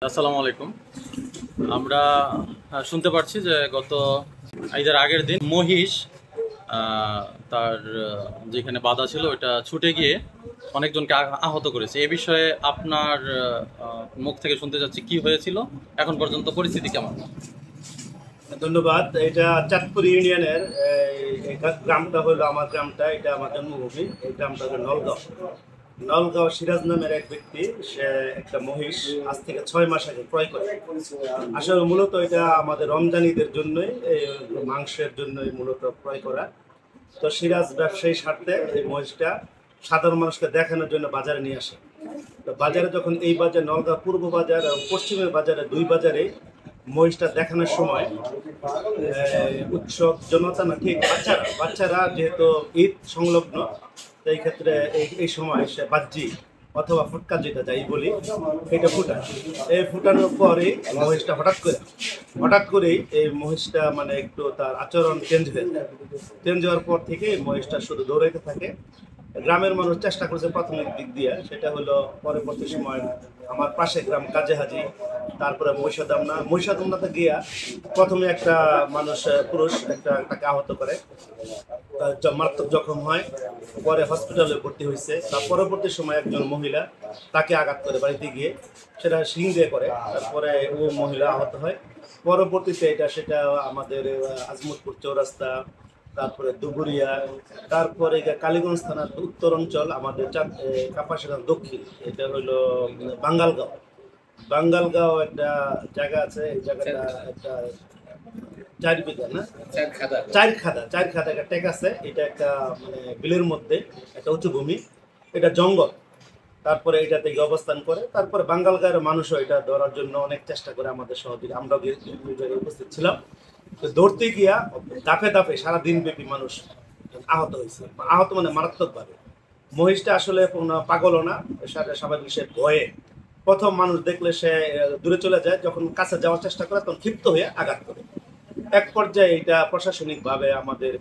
আসসালামু আলাইকুম। আমরা শুনতে পাচ্ছি যে গত ঈদের আগের দিন মহিষ তার যেখানে বাধা ছিল ওটা ছুটে গিয়ে অনেকজনকে আহত করেছে। এ বিষয়ে আপনার মুখ থেকে শুনতে যাচ্ছি কি হয়েছিল, এখন পর্যন্ত পরিস্থিতি কেমন? ধন্যবাদ। এটা চাঁদপুর ইউনিয়নের এই গ্রামটা হলো আমার গ্রামটা, এটা আমার জন্মভূমি। এই গ্রামটা হলো নলগাঁও। নলগাঁও সিরাজ নামের এক ব্যক্তি, সে একটা মহিষ আজ থেকে 6 মাস আগে ক্রয় করে। আসলে মূলত এটা আমাদের রমজানিদের জন্যই, এই মাংসের জন্যই মূলত ক্রয় করা। তো সিরাজ ব্যবসায়ী স্বার্থে এই মহিষটা সাধারণ মানুষকে দেখানোর জন্য বাজারে নিয়ে আসে। তো বাজারে যখন এই বাজার নলগাঁও পূর্ব বাজার এবং পশ্চিমের বাজারে, দুই বাজারে মহিষটা দেখানোর সময় উৎসব জনতা না, ঠিক বাচ্চারা যেহেতু ঈদ সংলগ্ন, তো এই ক্ষেত্রে এই সময় সে বাহ্যি অথবা ফুটকা যেটা যাই বলি, এটা ফুটায়। এই ফুটানোর পরে মহিষটা হঠাৎ করেই এই মহিষটা মানে একটু তার আচরণ চেঞ্জ হওয়ার পর থেকে এই মহিষটা শুধু দৌড়াইতে থাকে। গ্রামের মানুষ চেষ্টা করছে প্রাথমিক দিক দিয়ে, সেটা হলো পরবর্তী সময় আমার পাশে গ্রাম কাজে হাজি, তারপরে মহিষাদমনাতে গিয়া প্রথমে একটা মানুষ, পুরুষ তাকে আহত করে, মারাত্মক জখম হয়, পরে হসপিটালে ভর্তি হয়েছে। তার পরবর্তী সময় একজন মহিলা তাকে আঘাত করে বাড়িতে গিয়ে, সেটা শিং দিয়ে করে, তারপরে ও মহিলা আহত হয়। পরবর্তীতে সেটা আমাদের আজমতপুর চৌরাস্তা, তারপরে দুবুরিয়া, তারপরে কালীগঞ্জ থানার উত্তর অঞ্চল, আমাদের কাপাসিয়া দক্ষিণ, এটা হলো বাঙ্গালগাঁও একটা জায়গা আছে। এই জায়গাটা একটা 4 বিঘা না, চার খাদা একটা টেক আছে। এটা একটা মানে বিলের মধ্যে একটা উঁচু ভূমি, এটা জঙ্গল। তারপরে এটা থেকে অবস্থান করে, তারপরে বাঙ্গালগাঁয়ের মানুষও এটা ধরার জন্য অনেক চেষ্টা করে, আমাদের সহযোগী আমরা উপস্থিত ছিলাম। তো ধরতে গিয়া দাফে দাফে সারা দিন ব্যাপী মানুষ আহত হয়েছে, আহত মানে মারাত্মকভাবে। মহিষটা আসলে পাগলও না, স্বাভাবিক সে ভয়ে, প্রথম মানুষ দেখলে সে দূরে চলে যায়, যখন কাছে যাওয়ার চেষ্টা করে তখন ক্ষিপ্ত হয়ে আঘাত করে। এক পর্যায়ে এটা প্রশাসনিকভাবে আমাদের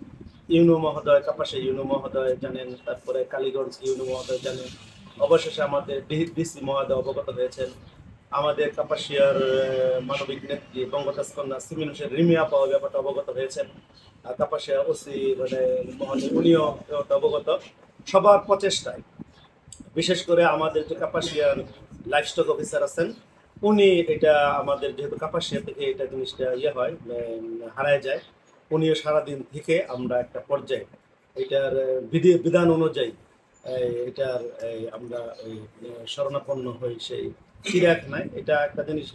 ইউনো মহোদয়, কাপাসিয়া ইউনো মহোদয় জানেন, তারপরে কালীগঞ্জ ইউনো মহোদয় জানেন, অবশেষে আমাদের ডিসি মহোদয় অবগত হয়েছেন, আমাদের কাপাসিয়ার মানবিক নেত্রী বঙ্গতাজ কন্যা সিমিন হোসেন রিমিয়া পাওয়া ব্যাপারটা অবগত হয়েছেন, কাপাসিয়া ওসি মানে মহোদয় উনিও অবগত। সবার প্রচেষ্টায়, বিশেষ করে আমাদের যে কাপাসিয়ার লাইফস্টক অফিসার আছেন, উনি এটা আমাদের যেহেতু কাপাসিয়া থেকে এটা জিনিসটা হয় হারায় যায়, উনিও সারাদিন থেকে আমরা একটা পর্যায়ে এটার বিধান অনুযায়ী এটার আমরা শরণাপন্ন হই সেই চিড়িয়াখানায়। এটা একটা জিনিস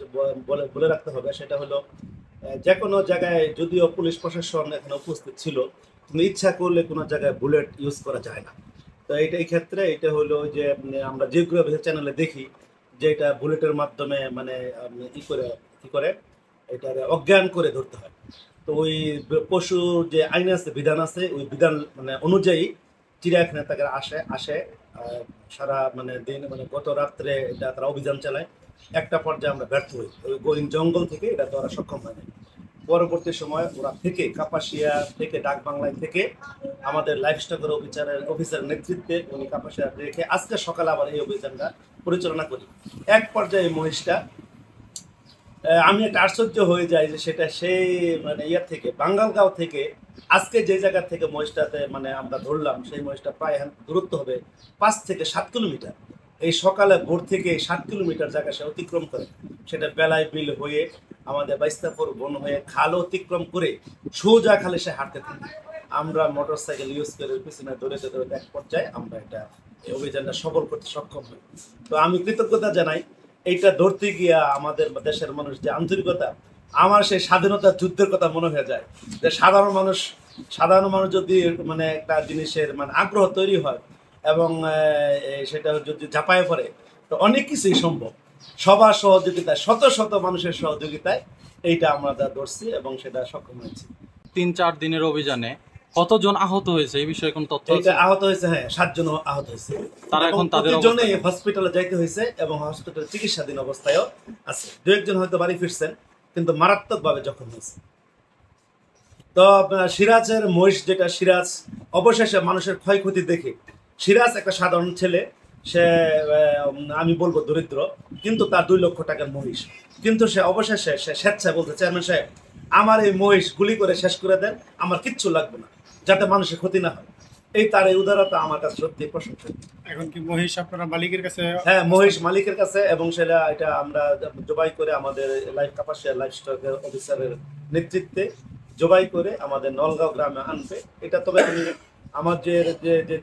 বলে রাখতে হবে, সেটা হলো যে কোনো জায়গায় যদিও পুলিশ প্রশাসন এখানে উপস্থিত ছিল, কিন্তু ইচ্ছা করলে কোনো জায়গায় বুলেট ইউজ করা যায় না। তো এই ক্ষেত্রে এটা হলো যে আমরা যেগুলো চ্যানেলে দেখি যে এটা বুলেটের মাধ্যমে মানে কি করে এটার অজ্ঞান করে ধরতে হয়। তো ওই পশুর যে আইন আছে, বিধান আছে, ওই বিধান মানে অনুযায়ী চিড়িয়াখানা তাকে আসে সারা মানে দিন, মানে গত রাত্রে এটা তারা অভিযান চালায়। একটা পর্যায়ে আমরা ব্যর্থ হই, ওই গহীন জঙ্গল থেকে এটা ধরা সক্ষম হয় না। পরবর্তী সময় ওরা থেকে কাপাসিয়া থেকে ডাক বাংলায় থেকে আমাদের লাইফস্টকের অফিসারের নেতৃত্বে উনি কাপাসিয়া রেখে আজকে সকালে আবার এই অভিযানটা পরিচালনা করি। এক পর্যায়ে মহিষটা আমি একটা আশ্চর্য হয়ে যাই যে সেটা সেই মানে থেকে বাঙ্গালগাঁও থেকে আজকে যে জায়গা থেকে মহিষটাতে মানে আমরা ধরলাম, সেই মহিষটা প্রায় দূরত্ব হবে 5 থেকে 7 কিলোমিটার। এই সকালে ভোর থেকে 7 কিলোমিটার জায়গা সে অতিক্রম করে, সেটা বেলায় বিল হয়ে আমাদের বাইস্তাপুর বন হয়ে খাল অতিক্রম করে সোজা খালে সে হাঁটতে থাকে। আমরা মোটর সাইকেল ইউজ করে পিছনে দৌড়াতে এক পর্যায়ে আমরা এই অভিযানটা সফল করতে সক্ষম হই। তো আমি কৃতজ্ঞতা জানাই, এইটা ধরতে গিয়া আমাদের দেশের মানুষ যে আন্তরিকতা, আমার সেই স্বাধীনতা যুদ্ধের কথা মনে হয়ে যায়, যে সাধারণ মানুষ যদি মানে একটা জিনিসের মানে আগ্রহ তৈরি হয় এবং সেটা যদি ঝাঁপায় পড়ে, তো অনেক কিছুই সম্ভব। সবার সহযোগিতায়, শত শত মানুষের সহযোগিতায় এইটা আমরা ধরছি এবং সেটা সক্ষম হয়েছি। 3-4 দিনের অভিযানে কতজন আহত হয়েছে এই বিষয়ে কোন তথ্য আছে? আহত হয়েছে, হ্যাঁ 7 জন আহত হয়েছে। তারা এখন তাদের জন্য হসপিটালে যাইতে হয়েছে এবং হসপিটালে চিকিৎসাধীন অবস্থায়ও আছে। 2-1 জন হয়তো বাড়ি ফিরছেন, কিন্তু মারাত্মকভাবে জখম হয়েছে। তো সিরাজের মহিষ যেটা, সিরাজ অবশেষে মানুষের ক্ষয়ক্ষতি দেখে, সিরাজ একটা সাধারণ ছেলে, সে আমি বলবো দরিদ্র, কিন্তু তার 2 লক্ষ টাকার মহিষ, কিন্তু সে অবশেষে সে স্বেচ্ছায় বলতে, চেয়ারম্যান সাহেব আমার এই মহিষ গুলি করে শেষ করে দেন, আমার কিচ্ছু লাগবে না, যাতে মানুষের ক্ষতি না হয়। তার এই উদারতা আমার কাছে সত্যি প্রশংসনীয়। এখন কি মহিষ আপনারা মালিকের কাছে? হ্যাঁ, মহিষ মালিকের কাছে, এবং এটা আমরা জবাই করে আমাদের কাপাসিয়া লাইভস্টক অফিসারের নেতৃত্বে জবাই করে আমাদের নলগাঁও গ্রামে আনবে। এটা তবে আমি আমার যে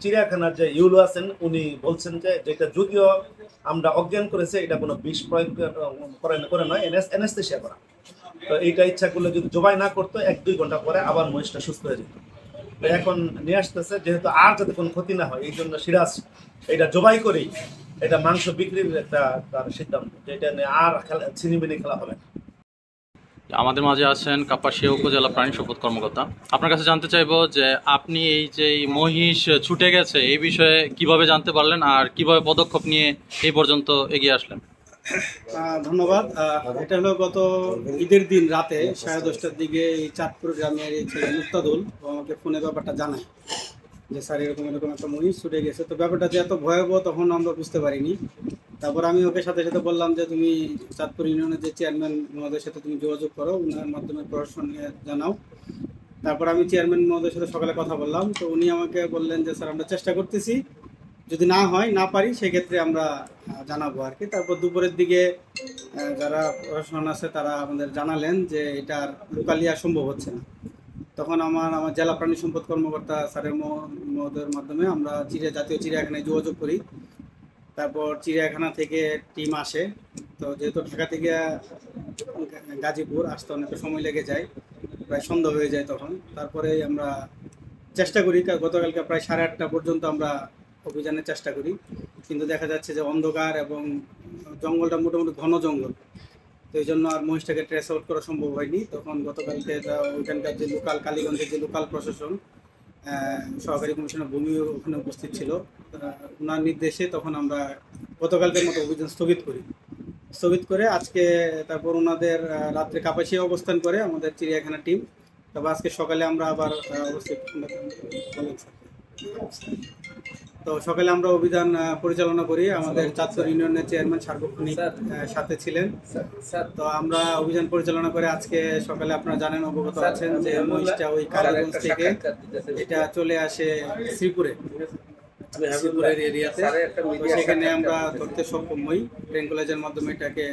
চিড়িয়াখানার যে ইউলো আছেন উনি বলছেন যে যেটা যদিও আমরা অজ্ঞান করেছে, এটা কোনো বিষ প্রয়োগ করে নয়, এনেস্থেশিয়া করা। তো এইটা ইচ্ছা করলে যদি জবাই না করতো 1-2 ঘন্টা পরে আবার মহিষটা সুস্থ হয়ে যেত। এখন নিয়ে আসতেছে যেহেতু আর যাতে কোনো ক্ষতি না হয়, এই জন্য সিরাজ এটা জবাই করেই এটা মাংস বিক্রির একটা তার সিদ্ধান্ত, যে এটা নিয়ে আর ছিনিমিনি খেলা হবে না। আমাদের মাঝে আছেন কাপাসিয়া উপজেলা প্রাণী সম্পদ কর্মকর্তা। আপনার কাছে জানতে চাইবো যে আপনি এই যে মহিষ ছুটে গেছে এই বিষয়ে কিভাবে জানতে পারলেন আর কিভাবে পদক্ষেপ নিয়ে এই পর্যন্ত এগিয়ে আসলেন? ধন্যবাদ। এটা হলো গত ঈদের দিন রাতে 10:30টার দিকে এই চাঁদপুর গ্রামের এই ছেলে মুক্তাদুল আমাকে ফোনে ব্যাপারটা জানায় যে স্যার এরকম একটা মহিষ ছুটে গেছে। তো ব্যাপারটা যে এত ভয়াবহ তখন আমরা বুঝতে পারিনি। তারপর আমি ওকে সাথে সাথে বললাম যে তুমি চাঁদপুর ইউনিয়নের যে চেয়ারম্যান মহোদয়ের সাথে তুমি যোগাযোগ করো, ওনার মাধ্যমে প্রশাসনকে জানাও। তারপর আমি চেয়ারম্যান মহোদয়ের সাথে সকালে কথা বললাম। তো উনি আমাকে বললেন যে স্যার আমরা চেষ্টা করতেছি, যদি না পারি সেক্ষেত্রে আমরা জানাবো আর কি। তারপর দুপুরের দিকে যারা প্রশাসন আছে তারা আমাদের জানালেন যে এটা লোকালি আর সম্ভব হচ্ছে না। তখন আমার জেলা প্রাণী সম্পদ কর্মকর্তা স্যারের মহোদয়ের মাধ্যমে আমরা জাতীয় চিড়িয়াখানায় যোগাযোগ করি। তারপর চিড়িয়াখানা থেকে টিম আসে। তো যেহেতু ঢাকা থেকে গাজীপুর আসতে অনেকটা সময় লেগে যায়, প্রায় সন্ধ্যা হয়ে যায় তখন। তারপরে আমরা চেষ্টা করি, গতকালকে প্রায় 8:30 পর্যন্ত আমরা অভিযানের চেষ্টা করি, কিন্তু দেখা যাচ্ছে যে অন্ধকার এবং জঙ্গলটা মোটামুটি ঘন জঙ্গল, তো এই জন্য আর মহিষটাকে ট্রেস আউট করা সম্ভব হয়নি। তখন গতকালকে ওইখানকার যে কালীগঞ্জের যে লোকাল প্রশাসন সহকারী কমিশনার ভূমি ওখানে উপস্থিত ছিল, ওনার নির্দেশে তখন আমরা গতকালকের মতো অভিযান স্থগিত করে আজকে তারপর ওনাদের রাত্রে কাপাসিয়া অবস্থান করে আমাদের চিড়িয়াখানা টিম। তারপর আজকে সকালে আমরা আবার সকালে আমরা অভিযান পরিচালনা করি। আমাদের চাঁদপুর ইউনিয়নের চেয়ারম্যান সার্বক্ষণিক সাথে ছিলেন। তো আমরা অভিযান পরিচালনা করে আজকে সকালে আপনারা জানেন, অবগত আছেন যে মহিষটা ওই কালীগঞ্জ থেকে এটা চলে আসে শ্রীপুরের এরিয়াতে। সেখানে আমরা ধরতে সক্ষম হই, ট্রেঙ্কুলাইজার মাধ্যমে এটাকে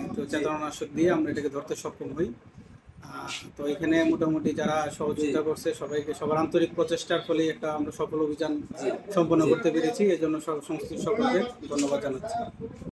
একটু চেতনানাশক দিয়ে আমরা এটাকে ধরতে সক্ষম হই। তো এখানে মোটামুটি যারা সহযোগিতা করছে সবার আন্তরিক প্রচেষ্টার ফলে একটা আমরা সফল অভিযান সম্পন্ন করতে পেরেছি। এই জন্য সংশ্লিষ্ট সকলকে ধন্যবাদ জানাচ্ছি।